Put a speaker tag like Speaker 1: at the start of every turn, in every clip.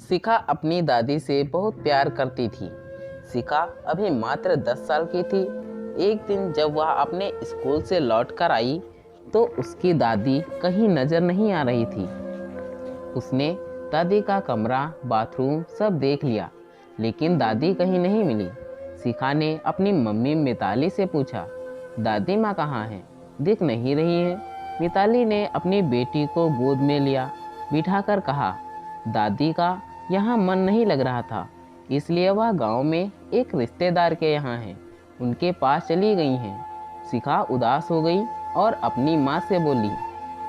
Speaker 1: शिखा अपनी दादी से बहुत प्यार करती थी। शिखा अभी मात्र 10 साल की थी। एक दिन जब वह अपने स्कूल से लौटकर आई तो उसकी दादी कहीं नज़र नहीं आ रही थी। उसने दादी का कमरा, बाथरूम सब देख लिया, लेकिन दादी कहीं नहीं मिली। शिखा ने अपनी मम्मी मिताली से पूछा, दादी माँ कहाँ हैं? दिख नहीं रही हैं। मिताली ने अपनी बेटी को गोद में लिया, बिठाकर कहा, दादी का यहाँ मन नहीं लग रहा था, इसलिए वह गांव में एक रिश्तेदार के यहाँ हैं, उनके पास चली गई हैं। शिखा उदास हो गई और अपनी माँ से बोली,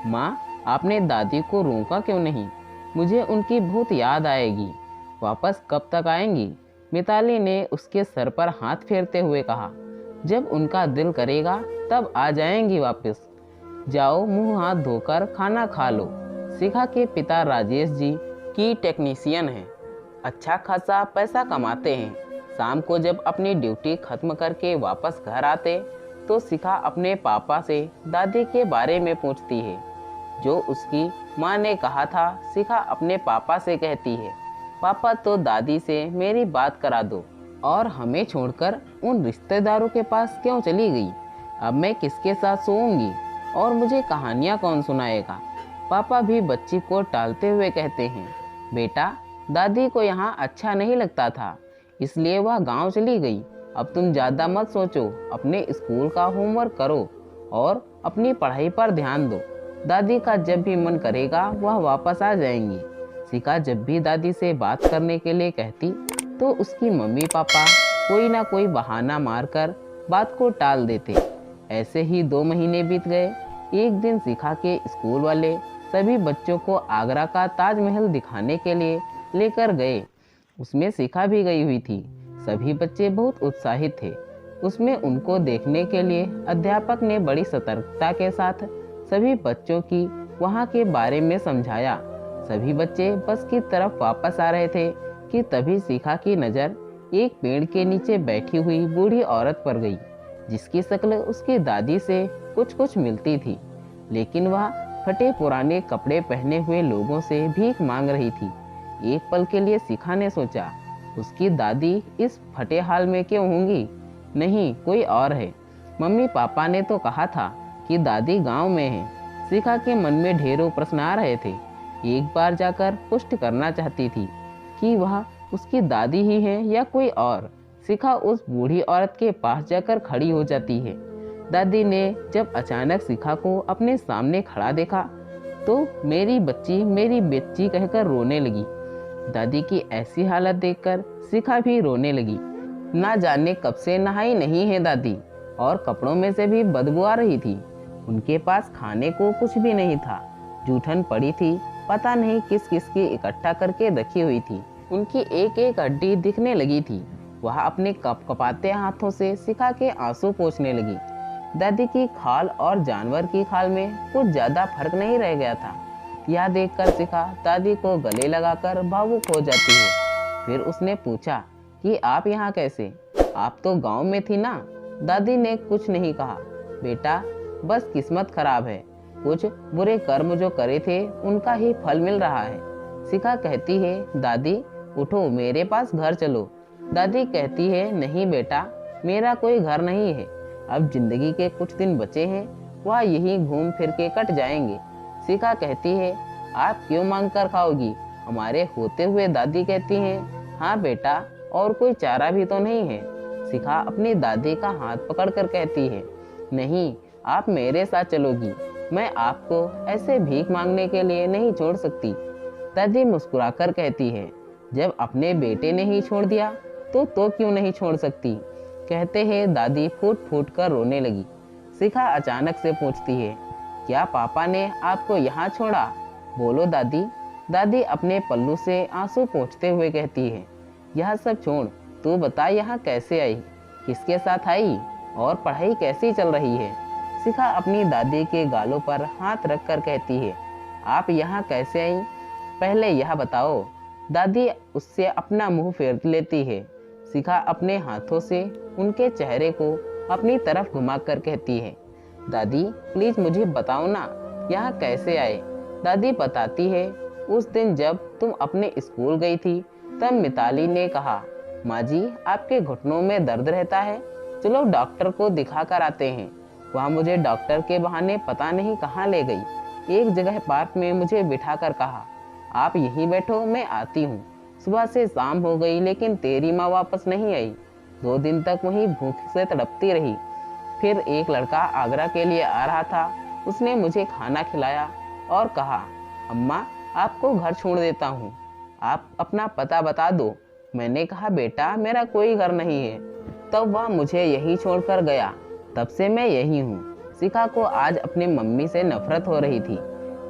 Speaker 1: माँ, आपने दादी को रोका क्यों नहीं? मुझे उनकी बहुत याद आएगी। वापस कब तक आएंगी? मिताली ने उसके सर पर हाथ फेरते हुए कहा, जब उनका दिल करेगा तब आ जाएंगी वापस। जाओ, मुंह हाथ धोकर खाना खा लो। शिखा के पिता राजेश जी की टेक्नीशियन हैं, अच्छा खासा पैसा कमाते हैं। शाम को जब अपनी ड्यूटी खत्म करके वापस घर आते तो शिखा अपने पापा से दादी के बारे में पूछती है। जो उसकी माँ ने कहा था, शिखा अपने पापा से कहती है, पापा तो दादी से मेरी बात करा दो, और हमें छोड़कर उन रिश्तेदारों के पास क्यों चली गई? अब मैं किसके साथ सोऊंगी और मुझे कहानियाँ कौन सुनाएगा? पापा भी बच्ची को टालते हुए कहते हैं, बेटा, दादी को यहाँ अच्छा नहीं लगता था, इसलिए वह गांव चली गई। अब तुम ज़्यादा मत सोचो, अपने स्कूल का होमवर्क करो और अपनी पढ़ाई पर ध्यान दो। दादी का जब भी मन करेगा वह वापस आ जाएंगी। शिखा जब भी दादी से बात करने के लिए कहती तो उसकी मम्मी पापा कोई ना कोई बहाना मारकर बात को टाल देते। ऐसे ही 2 महीने बीत गए। एक दिन शिखा के स्कूल वाले सभी बच्चों को आगरा का ताजमहल दिखाने के लिए लेकर गए। उसमें शिखा भी गई हुई थी। सभी बच्चे बहुत उत्साहित थे। उसमें उनको देखने के लिए अध्यापक ने बड़ी सतर्कता के साथ सभी बच्चों की वहाँ के बारे में समझाया। सभी बच्चे बस की तरफ वापस आ रहे थे कि तभी शिखा की नज़र एक पेड़ के नीचे बैठी हुई बूढ़ी औरत पर गई, जिसकी शक्ल उसकी दादी से कुछ कुछ मिलती थी, लेकिन वह फटे पुराने कपड़े पहने हुए लोगों से भीख मांग रही थी। एक पल के लिए शिखा ने सोचा, उसकी दादी इस फटे हाल में क्यों होंगी? नहीं, कोई और है। मम्मी पापा ने तो कहा था कि दादी गांव में है। शिखा के मन में ढेरों प्रश्न आ रहे थे। एक बार जाकर पुष्टि करना चाहती थी कि वह उसकी दादी ही है या कोई और। शिखा उस बूढ़ी औरत के पास जाकर खड़ी हो जाती है। दादी ने जब अचानक शिखा को अपने सामने खड़ा देखा तो मेरी बच्ची कहकर रोने लगी। दादी की ऐसी हालत देखकर शिखा भी रोने लगी। ना जाने कब से नहाई नहीं है दादी, और कपड़ों में से भी बदबू आ रही थी। उनके पास खाने को कुछ भी नहीं था। जूठन पड़ी थी, पता नहीं किस किस की इकट्ठा करके रखी हुई थी। उनकी एक एक हड्डी दिखने लगी थी। वह अपने कपकपाते हाथों से शिखा के आंसू पोंछने लगी। दादी की खाल और जानवर की खाल में कुछ ज़्यादा फर्क नहीं रह गया था। यह देखकर शिखा दादी को गले लगाकर भावुक हो जाती है। फिर उसने पूछा कि आप यहाँ कैसे? आप तो गांव में थी ना? दादी ने कुछ नहीं कहा। बेटा, बस किस्मत खराब है। कुछ बुरे कर्म जो करे थे उनका ही फल मिल रहा है। शिखा कहती है, दादी उठो, मेरे पास घर चलो। दादी कहती है, नहीं बेटा, मेरा कोई घर नहीं है। अब जिंदगी के कुछ दिन बचे हैं, वह यहीं घूम फिर के कट जाएंगे। शिखा कहती है, आप क्यों मांग कर खाओगी? हमारे होते हुए दादी कहती हैं, हाँ बेटा, और कोई चारा भी तो नहीं है। शिखा अपनी दादी का हाथ पकड़कर कहती है, नहीं, आप मेरे साथ चलोगी। मैं आपको ऐसे भीख मांगने के लिए नहीं छोड़ सकती। दादी मुस्कुराकर कहती है, जब अपने बेटे ने ही छोड़ दिया तो क्यों नहीं छोड़ सकती? कहते हैं दादी फूट फूट कर रोने लगी। शिखा अचानक से पूछती है, क्या पापा ने आपको यहाँ छोड़ा? बोलो दादी। दादी अपने पल्लू से आंसू पोंछते हुए कहती है, यह सब छोड़, तू बता यहाँ कैसे आई, किसके साथ आई, और पढ़ाई कैसी चल रही है? शिखा अपनी दादी के गालों पर हाथ रखकर कहती है, आप यहाँ कैसे आई, पहले यह बताओ। दादी उससे अपना मुंह फेर लेती है। शिखा अपने हाथों से उनके चेहरे को अपनी तरफ घुमाकर कहती है, दादी प्लीज मुझे बताओ ना, यहाँ कैसे आए? दादी बताती है, उस दिन जब तुम अपने स्कूल गई थी तब मिताली ने कहा, माँ जी आपके घुटनों में दर्द रहता है, चलो डॉक्टर को दिखा कर आते हैं। वह मुझे डॉक्टर के बहाने पता नहीं कहाँ ले गई। एक जगह पार्क में मुझे बिठा कर कहा, आप यहीं बैठो, मैं आती हूँ। सुबह से शाम हो गई लेकिन तेरी माँ वापस नहीं आई। 2 दिन तक वहीं भूख से तड़पती रही। फिर एक लड़का आगरा के लिए आ रहा था, उसने मुझे खाना खिलाया और कहा, अम्मा आपको घर छोड़ देता हूँ, आप अपना पता बता दो। मैंने कहा, बेटा मेरा कोई घर नहीं है। तब वह मुझे यहीं छोड़कर गया। तब से मैं यही हूँ। शिखा को आज अपनी मम्मी से नफरत हो रही थी,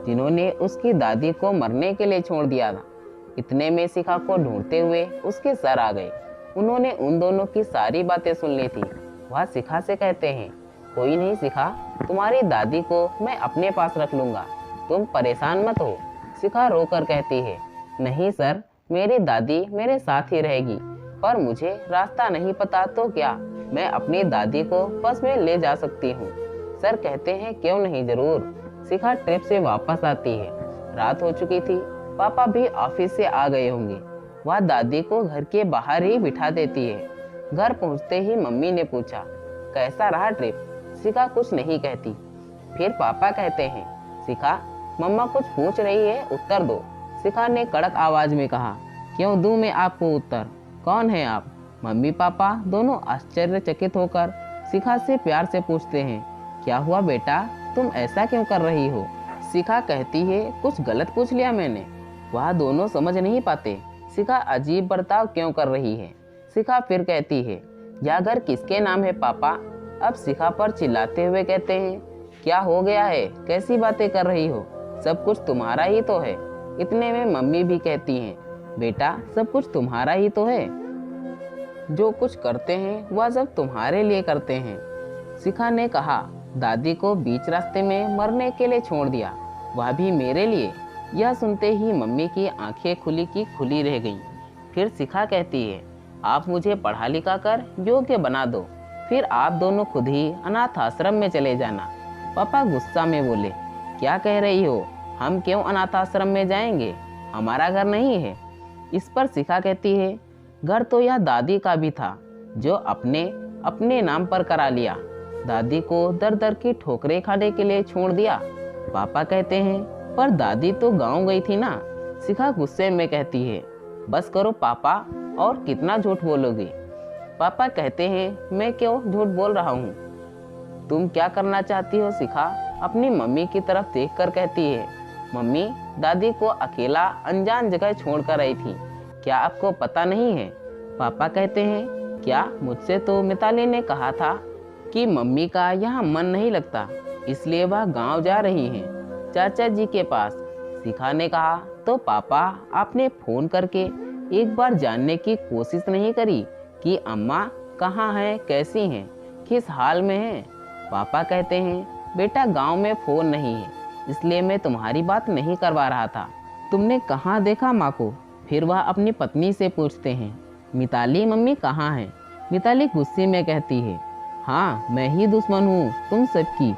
Speaker 1: जिन्होंने उसकी दादी को मरने के लिए छोड़ दिया था। इतने में शिखा को ढूंढते हुए उसके सर आ गए। उन्होंने उन दोनों की सारी बातें सुन ली थी। वह शिखा से कहते हैं, कोई नहीं शिखा, तुम्हारी दादी को मैं अपने पास रख लूँगा, तुम परेशान मत हो। शिखा रोकर कहती है, नहीं सर, मेरी दादी मेरे साथ ही रहेगी, पर मुझे रास्ता नहीं पता तो क्या, मैं अपनी दादी को बस में ले जा सकती हूँ। सर कहते हैं, क्यों नहीं, जरूर। शिखा ट्रिप से वापस आती है। रात हो चुकी थी, पापा भी ऑफिस से आ गए होंगे। वह दादी को घर के बाहर ही बिठा देती है। घर पहुंचते ही मम्मी ने पूछा, कैसा रहा ट्रिप? शिखा कुछ नहीं कहती। फिर पापा कहते हैं, शिखा मम्मा कुछ पूछ रही है, उत्तर दो। शिखा ने कड़क आवाज में कहा, क्यों दूं मैं आपको उत्तर? कौन है आप? मम्मी पापा दोनों आश्चर्यचकित होकर शिखा से प्यार से पूछते हैं, क्या हुआ बेटा, तुम ऐसा क्यों कर रही हो? शिखा कहती है, कुछ गलत पूछ लिया मैंने? वह दोनों समझ नहीं पाते शिखा अजीब बर्ताव क्यों कर रही है। शिखा फिर कहती है, यह घर किसके नाम है पापा? अब शिखा पर चिल्लाते हुए कहते हैं, क्या हो गया है, कैसी बातें कर रही हो, सब कुछ तुम्हारा ही तो है। इतने में मम्मी भी कहती हैं, बेटा सब कुछ तुम्हारा ही तो है, जो कुछ करते हैं वह सब तुम्हारे लिए करते हैं। शिखा ने कहा, दादी को बीच रास्ते में मरने के लिए छोड़ दिया, वह भी मेरे लिए। यह सुनते ही मम्मी की आंखें खुली की खुली रह गईं। फिर शिखा कहती है, आप मुझे पढ़ा लिखा कर योग्य बना दो, फिर आप दोनों खुद ही अनाथ आश्रम में चले जाना। पापा गुस्सा में बोले, क्या कह रही हो, हम क्यों अनाथ आश्रम में जाएंगे, हमारा घर नहीं है। इस पर शिखा कहती है, घर तो यह दादी का भी था, जो अपने नाम पर करा लिया। दादी को दर दर की ठोकरें खाने के लिए छोड़ दिया। पापा कहते हैं, पर दादी तो गांव गई थी ना। शिखा गुस्से में कहती है, बस करो पापा, और कितना झूठ बोलोगी? पापा कहते हैं, मैं क्यों झूठ बोल रहा हूँ? तुम क्या करना चाहती हो? शिखा अपनी मम्मी की तरफ देखकर कहती है, मम्मी दादी को अकेला अनजान जगह छोड़कर आई थी, क्या आपको पता नहीं है? पापा कहते हैं, क्या? मुझसे तो मिताली ने कहा था कि मम्मी का यहाँ मन नहीं लगता, इसलिए वह गांव जा रही हैं, चाचा जी के पास। शिखा ने कहा, तो पापा आपने फोन करके एक बार जानने की कोशिश नहीं करी कि अम्मा कहाँ हैं, कैसी हैं, किस हाल में हैं? पापा कहते हैं, बेटा गांव में फ़ोन नहीं है, इसलिए मैं तुम्हारी बात नहीं करवा रहा था। तुमने कहाँ देखा माँ को? फिर वह अपनी पत्नी से पूछते हैं, मिताली मम्मी कहाँ हैं? मिताली गुस्से में कहती है, हाँ मैं ही दुश्मन हूँ तुम सबकी,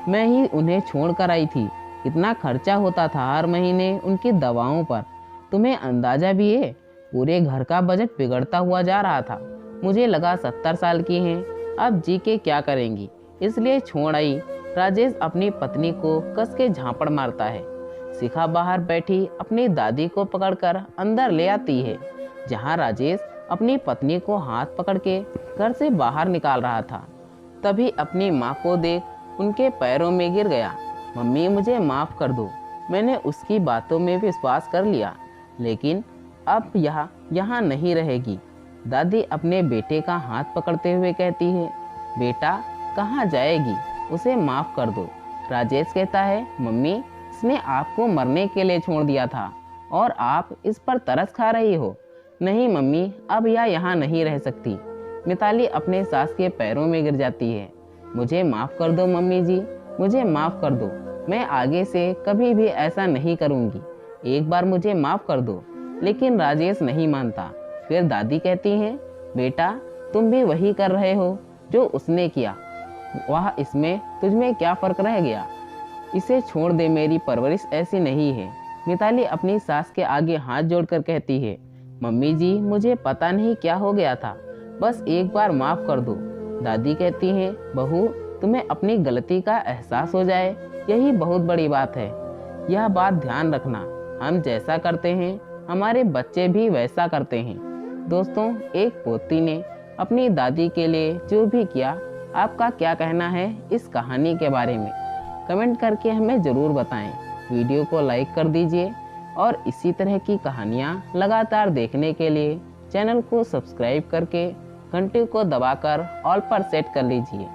Speaker 1: मैं ही उन्हें छोड़ कर आई थी। इतना खर्चा होता था हर महीने उनकी दवाओं पर, तुम्हें अंदाज़ा भी है? पूरे घर का बजट बिगड़ता हुआ जा रहा था। मुझे लगा 70 साल की हैं, अब जी के क्या करेंगी, इसलिए छोड़ आई। राजेश अपनी पत्नी को कस के झापड़ मारता है। शिखा बाहर बैठी अपनी दादी को पकड़कर अंदर ले आती है, जहां राजेश अपनी पत्नी को हाथ पकड़ के घर से बाहर निकाल रहा था। तभी अपनी माँ को देख उनके पैरों में गिर गया। मम्मी मुझे माफ़ कर दो, मैंने उसकी बातों में विश्वास कर लिया, लेकिन अब यहाँ नहीं रहेगी। दादी अपने बेटे का हाथ पकड़ते हुए कहती है, बेटा कहाँ जाएगी, उसे माफ़ कर दो। राजेश कहता है, मम्मी इसने आपको मरने के लिए छोड़ दिया था और आप इस पर तरस खा रही हो। नहीं मम्मी, अब यह यहाँ नहीं रह सकती। मिताली अपने सास के पैरों में गिर जाती है। मुझे माफ़ कर दो मम्मी जी, मुझे माफ़ कर दो, मैं आगे से कभी भी ऐसा नहीं करूँगी, एक बार मुझे माफ़ कर दो। लेकिन राजेश नहीं मानता। फिर दादी कहती हैं, बेटा तुम भी वही कर रहे हो जो उसने किया, वह इसमें तुझमें क्या फ़र्क रह गया? इसे छोड़ दे, मेरी परवरिश ऐसी नहीं है। मिताली अपनी सास के आगे हाथ जोड़कर कहती है, मम्मी जी मुझे पता नहीं क्या हो गया था, बस एक बार माफ़ कर दो। दादी कहती हैं, बहू तुम्हें अपनी गलती का एहसास हो जाए यही बहुत बड़ी बात है। यह बात ध्यान रखना, हम जैसा करते हैं हमारे बच्चे भी वैसा करते हैं। दोस्तों, एक पोती ने अपनी दादी के लिए जो भी किया, आपका क्या कहना है इस कहानी के बारे में? कमेंट करके हमें ज़रूर बताएं। वीडियो को लाइक कर दीजिए और इसी तरह की कहानियाँ लगातार देखने के लिए चैनल को सब्सक्राइब करके घंटी को दबाकर ऑल पर सेट कर लीजिए,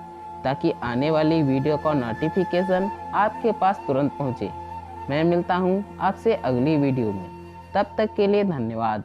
Speaker 1: ताकि आने वाली वीडियो का नोटिफिकेशन आपके पास तुरंत पहुँचे। मैं मिलता हूँ आपसे अगली वीडियो में, तब तक के लिए धन्यवाद।